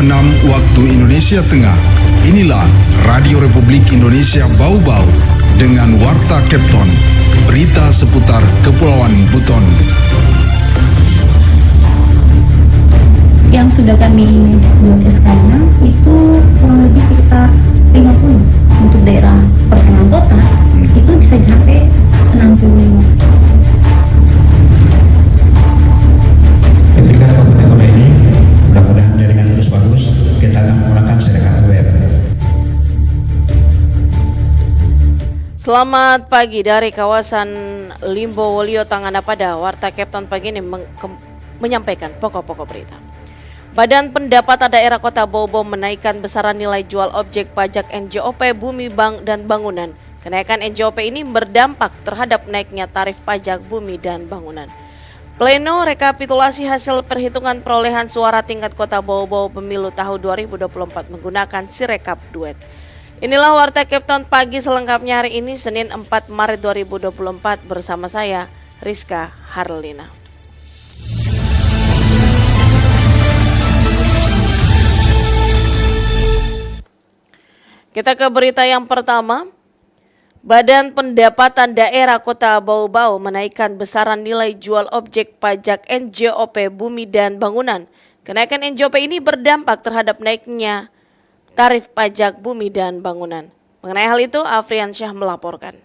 6 waktu Indonesia Tengah. Inilah Radio Republik Indonesia Bau-Bau dengan Warta Kepton, berita seputar Kepulauan Buton. Yang sudah kami buat SK-nya itu kurang lebih sekitar 50 untuk daerah pertengahan kota, itu bisa sampai 65. Ketika kabupaten kota ini mudah-mudahan jaringan terus bagus, kita akan menggunakan Sirekap web. Selamat pagi dari kawasan Limbo Wolio Tanganapada. Warta Kepton pagi ini menyampaikan pokok-pokok berita. Badan Pendapatan Daerah Kota Bau-Bau menaikkan besaran nilai jual objek pajak NJOP Bumi dan Bangunan. Kenaikan NJOP ini berdampak terhadap naiknya tarif pajak bumi dan bangunan. Pleno rekapitulasi hasil perhitungan perolehan suara tingkat Kota Bau-Bau pemilu tahun 2024 menggunakan Sirekap Duet. Inilah Warta Kepton pagi selengkapnya hari ini Senin 4 Maret 2024 bersama saya Rizka Harlina. Kita ke berita yang pertama. Badan Pendapatan Daerah Kota Bau-Bau menaikkan besaran nilai jual objek pajak NJOP Bumi dan Bangunan. Kenaikan NJOP ini berdampak terhadap naiknya tarif pajak bumi dan bangunan. Mengenai hal itu, Afriansyah melaporkan.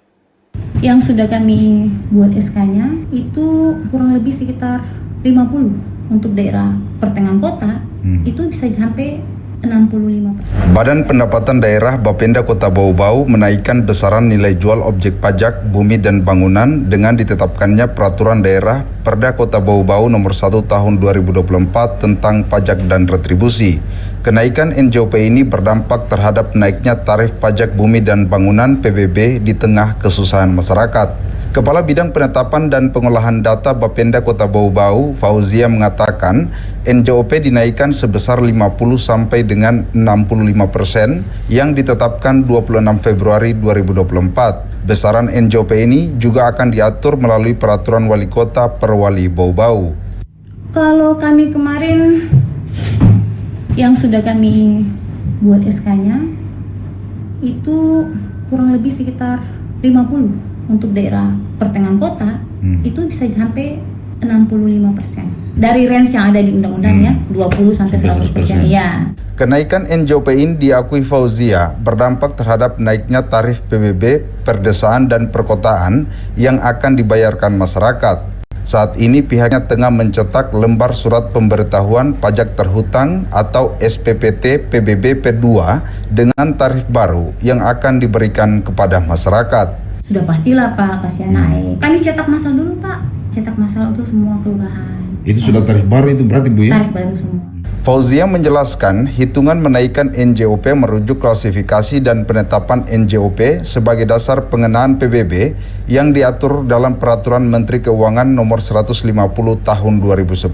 Yang sudah kami buat SK-nya itu kurang lebih sekitar 50 untuk daerah pertengahan kota, itu bisa sampai 65%. Badan Pendapatan Daerah Bapenda Kota Bau-Bau menaikkan besaran nilai jual objek pajak bumi dan bangunan dengan ditetapkannya Peraturan Daerah Perda Kota Bau-Bau Nomor 1 Tahun 2024 tentang pajak dan retribusi. Kenaikan NJOP ini berdampak terhadap naiknya tarif pajak bumi dan bangunan PBB di tengah kesusahan masyarakat. Kepala Bidang Penetapan dan Pengolahan Data Bapenda Kota Bau-Bau, Fauzia mengatakan NJOP dinaikkan sebesar 50 sampai dengan 65% yang ditetapkan 26 Februari 2024. Besaran NJOP ini juga akan diatur melalui Peraturan Wali Kota per Wali Bau-Bau. Kalau kami kemarin yang sudah kami buat SK-nya itu kurang lebih sekitar 50 untuk daerah pertengahan kota, itu bisa sampai 65%. Dari range yang ada di undang-undangnya 20 sampai 100%. Iya. Kenaikan NJOP ini diakui Fauzia berdampak terhadap naiknya tarif PBB, perdesaan dan perkotaan yang akan dibayarkan masyarakat. Saat ini pihaknya tengah mencetak lembar surat pemberitahuan pajak terhutang atau SPPT PBB P2 dengan tarif baru yang akan diberikan kepada masyarakat. Sudah pastilah Pak, kasihan naik. Kami cetak masal dulu Pak, cetak masal untuk semua kelurahan. Itu sudah tarif baru itu berarti Bu ya? Tarif baru semua. Fauzia menjelaskan hitungan menaikkan NJOP merujuk klasifikasi dan penetapan NJOP sebagai dasar pengenaan PBB yang diatur dalam Peraturan Menteri Keuangan Nomor 150 Tahun 2010.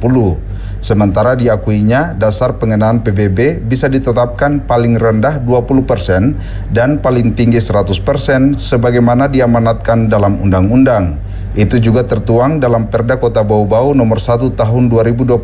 Sementara diakuinya dasar pengenaan PBB bisa ditetapkan paling rendah 20% dan paling tinggi 100% sebagaimana diamanatkan dalam undang-undang. Itu juga tertuang dalam Perda Kota Bau-Bau Nomor 1 Tahun 2024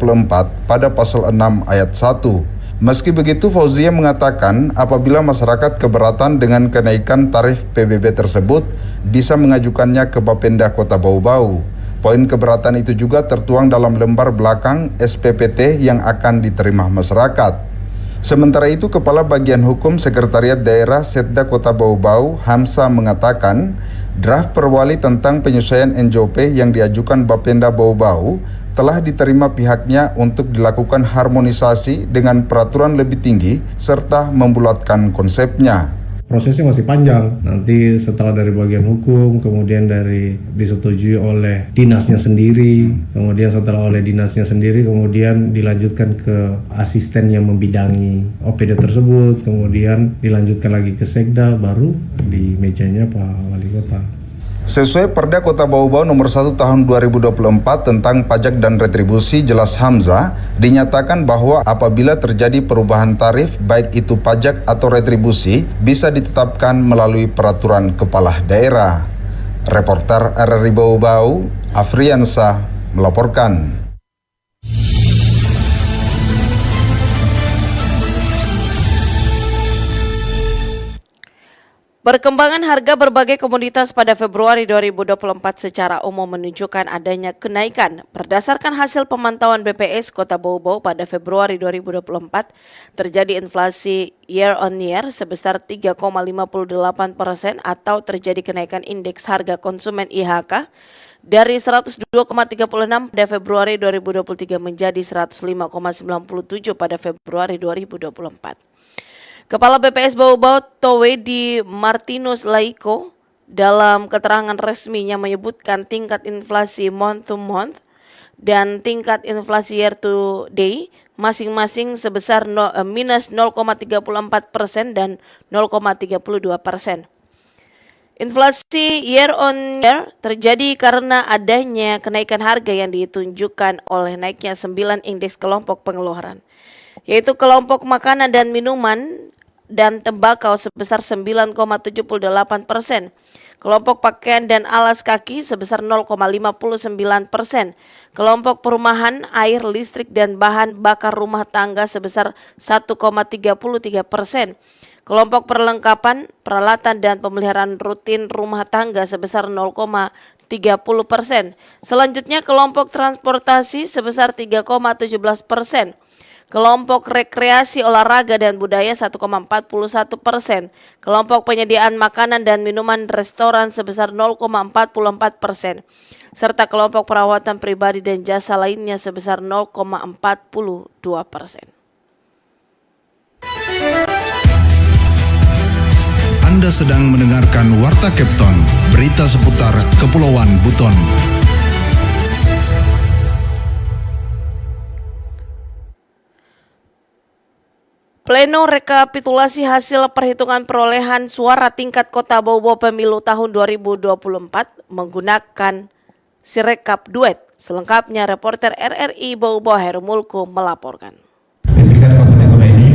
pada pasal 6 ayat 1. Meski begitu, Fauzia mengatakan apabila masyarakat keberatan dengan kenaikan tarif PBB tersebut bisa mengajukannya ke Bapenda Kota Bau-Bau. Poin keberatan itu juga tertuang dalam lembar belakang SPPT yang akan diterima masyarakat. Sementara itu, Kepala Bagian Hukum Sekretariat Daerah Setda Kota Bau-Bau, Hamsa mengatakan draft perwali tentang penyesuaian NJOP yang diajukan Bapenda Bau-Bau telah diterima pihaknya untuk dilakukan harmonisasi dengan peraturan lebih tinggi serta membulatkan konsepnya. Prosesnya masih panjang. Nanti setelah dari bagian hukum, kemudian dari disetujui oleh dinasnya sendiri, kemudian setelah oleh dinasnya sendiri, kemudian dilanjutkan ke asisten yang membidangi OPD tersebut, kemudian dilanjutkan lagi ke Sekda, baru di mejanya Pak Wali Kota. Sesuai Perda Kota Bau-Bau Nomor 1 Tahun 2024 tentang pajak dan retribusi, jelas Hamzah, dinyatakan bahwa apabila terjadi perubahan tarif baik itu pajak atau retribusi bisa ditetapkan melalui peraturan kepala daerah. Reporter RRI Bau-Bau, Afriansyah melaporkan. Perkembangan harga berbagai komoditas pada Februari 2024 secara umum menunjukkan adanya kenaikan. Berdasarkan hasil pemantauan BPS Kota Bau-Bau pada Februari 2024, terjadi inflasi year on year sebesar 3,58% atau terjadi kenaikan indeks harga konsumen IHK dari 102,36 pada Februari 2023 menjadi 105,97 pada Februari 2024. Kepala BPS Bau-Bau Towedi Martinus Laiko dalam keterangan resminya menyebutkan tingkat inflasi month to month dan tingkat inflasi year to day masing-masing sebesar minus 0,34% dan 0,32%. Inflasi year on year terjadi karena adanya kenaikan harga yang ditunjukkan oleh naiknya 9 indeks kelompok pengeluaran, yaitu kelompok makanan dan minuman dan tembakau sebesar 9,78%, kelompok pakaian dan alas kaki sebesar 0,59%, kelompok perumahan, air, listrik dan bahan bakar rumah tangga sebesar 1,33%, kelompok perlengkapan, peralatan dan pemeliharaan rutin rumah tangga sebesar 0,30%. Selanjutnya kelompok transportasi sebesar 3,17%. Kelompok rekreasi, olahraga dan budaya 1,41%, kelompok penyediaan makanan dan minuman restoran sebesar 0,44%, serta kelompok perawatan pribadi dan jasa lainnya sebesar 0,42%. Anda sedang mendengarkan Warta Kepton, berita seputar Kepulauan Buton. Pleno rekapitulasi hasil perhitungan perolehan suara tingkat Kota Bau-Bau pemilu tahun 2024 menggunakan Sirekap duet. Selengkapnya reporter RRI Bau-Bau Heru Mulku melaporkan. Di tingkat kabupaten kota ini,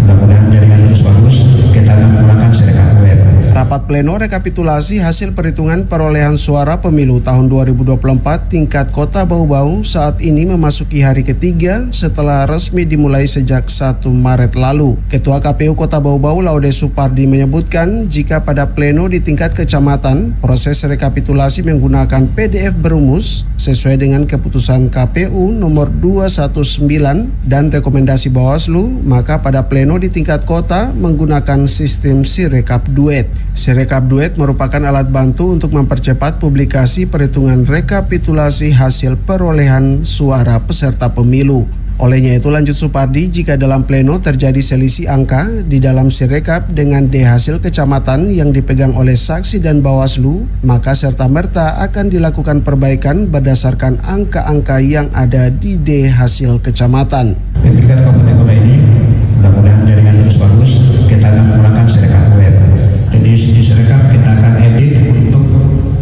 mudah-mudahan jaringan terus bagus, kita akan menggunakan Sirekap duet. Rapat pleno rekapitulasi hasil perhitungan perolehan suara pemilu tahun 2024 tingkat Kota Bau-Bau saat ini memasuki hari ketiga setelah resmi dimulai sejak 1 Maret lalu. Ketua KPU Kota Bau-Bau Laude Supardi menyebutkan jika pada pleno di tingkat kecamatan proses rekapitulasi menggunakan PDF berumus sesuai dengan keputusan KPU nomor 219 dan rekomendasi Bawaslu, maka pada pleno di tingkat kota menggunakan sistem Sirekap duet. Sirekap duet merupakan alat bantu untuk mempercepat publikasi perhitungan rekapitulasi hasil perolehan suara peserta pemilu. Olehnya itu, lanjut Supardi, jika dalam pleno terjadi selisih angka di dalam Sirekap dengan D hasil kecamatan yang dipegang oleh saksi dan Bawaslu, maka serta-merta akan dilakukan perbaikan berdasarkan angka-angka yang ada di D hasil kecamatan. Di tingkat kabupaten kota ini, mudah-mudahan jaringan terus bagus, kita akan menggunakan Sirekap duet. Jadi di Sirekap kita akan edit untuk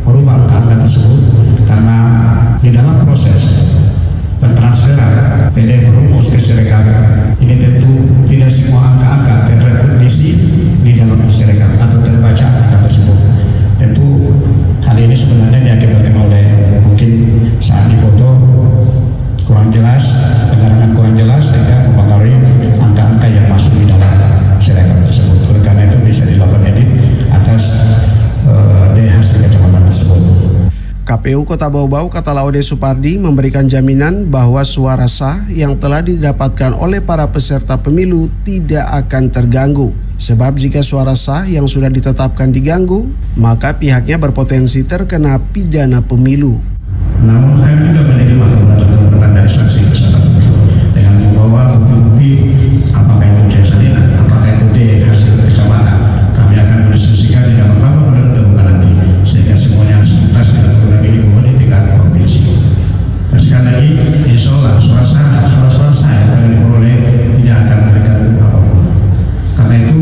merubah angka-angka tersebut karena di dalam proses pentransferan PDF berumus ke Sirekap ini tentu tidak semua angka-angka terrekognisi di dalam Sirekap atau terbaca angka tersebut. Tentu hal ini sebenarnya diakibatkan oleh mungkin saat difoto kurang jelas, penerangan kurang jelas sehingga mempengaruhi angka-angka yang masuk di dalam Sirekap tersebut. Oleh karena itu bisa dilakukan edit atas D hasil kecamatan tersebut. KPU Kota Bau-Bau, kata Laude Supardi, memberikan jaminan bahwa suara sah yang telah didapatkan oleh para peserta pemilu tidak akan terganggu. Sebab jika suara sah yang sudah ditetapkan diganggu, maka pihaknya berpotensi terkena pidana pemilu. Namun kami juga menerima keberatan dari saksi peserta pemilu dengan membawa bukti-bukti apakah itu C salinan, apakah itu D hasil kecamatan. Kami akan mendiskusikan di dalam rapat pleno terbuka nanti sehingga semuanya tuntas dilakukan ini mohon di tingkat provinsi. Dan sekali lagi, insya Allah suara sah yang akan diperoleh tidak akan terganggu apapun. Karena itu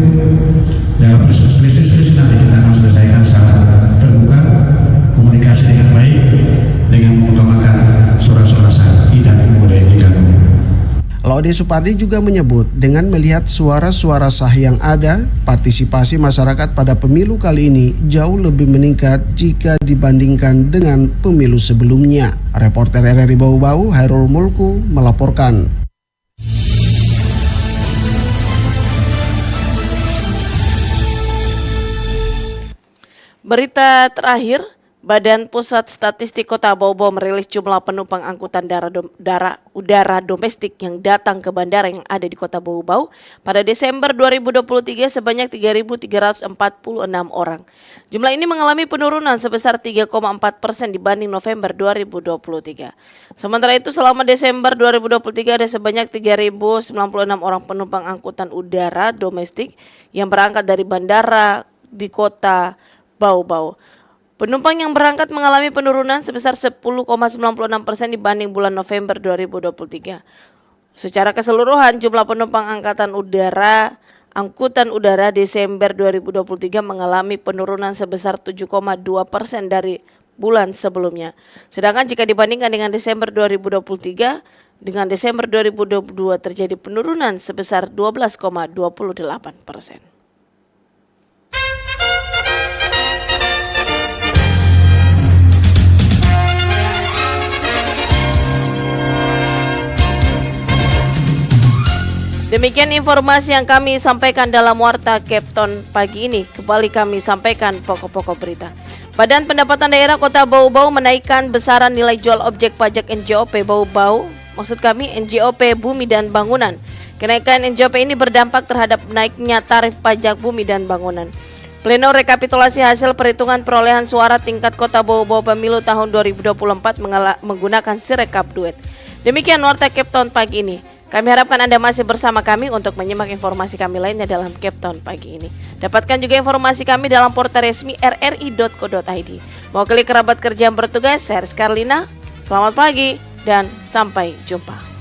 dalam selisih nanti kita akan selesaikan secara terbuka, komunikasi dengan baik, dengan mengutamakan suara-suara sah tidak boleh diganggu. Laude Supardi juga menyebut dengan melihat suara-suara sah yang ada, partisipasi masyarakat pada pemilu kali ini jauh lebih meningkat jika dibandingkan dengan pemilu sebelumnya. Reporter RRI Bau-Bau Hairul Mulku melaporkan. Berita terakhir, Badan Pusat Statistik Kota Bau-Bau merilis jumlah penumpang angkutan udara domestik yang datang ke bandara yang ada di Kota Bau-Bau pada Desember 2023 sebanyak 3.346 orang. Jumlah ini mengalami penurunan sebesar 3,4% dibanding November 2023. Sementara itu selama Desember 2023 ada sebanyak 3.096 orang penumpang angkutan udara domestik yang berangkat dari bandara di Kota Bau-Bau. Penumpang yang berangkat mengalami penurunan sebesar 10,96% dibanding bulan November 2023. Secara keseluruhan jumlah penumpang angkutan udara Desember 2023 mengalami penurunan sebesar 7,2% dari bulan sebelumnya. Sedangkan jika dibandingkan dengan Desember 2023, dengan Desember 2022 terjadi penurunan sebesar 12,28%. Demikian informasi yang kami sampaikan dalam Warta Kepton pagi ini. Kembali kami sampaikan pokok-pokok berita. Badan Pendapatan Daerah Kota Bau-Bau menaikkan besaran nilai jual objek pajak NJOP Bau-Bau, maksud kami NJOP Bumi dan Bangunan. Kenaikan NJOP ini berdampak terhadap naiknya tarif pajak bumi dan bangunan. Pleno rekapitulasi hasil perhitungan perolehan suara tingkat Kota Bau-Bau pemilu tahun 2024 menggunakan Sirekap Duet. Demikian Warta Kepton pagi ini. Kami harapkan Anda masih bersama kami untuk menyimak informasi kami lainnya dalam Kepton pagi ini. Dapatkan juga informasi kami dalam portal resmi rri.co.id. Mewakili kerabat kerja yang bertugas, saya Rizka Arlina. Selamat pagi dan sampai jumpa.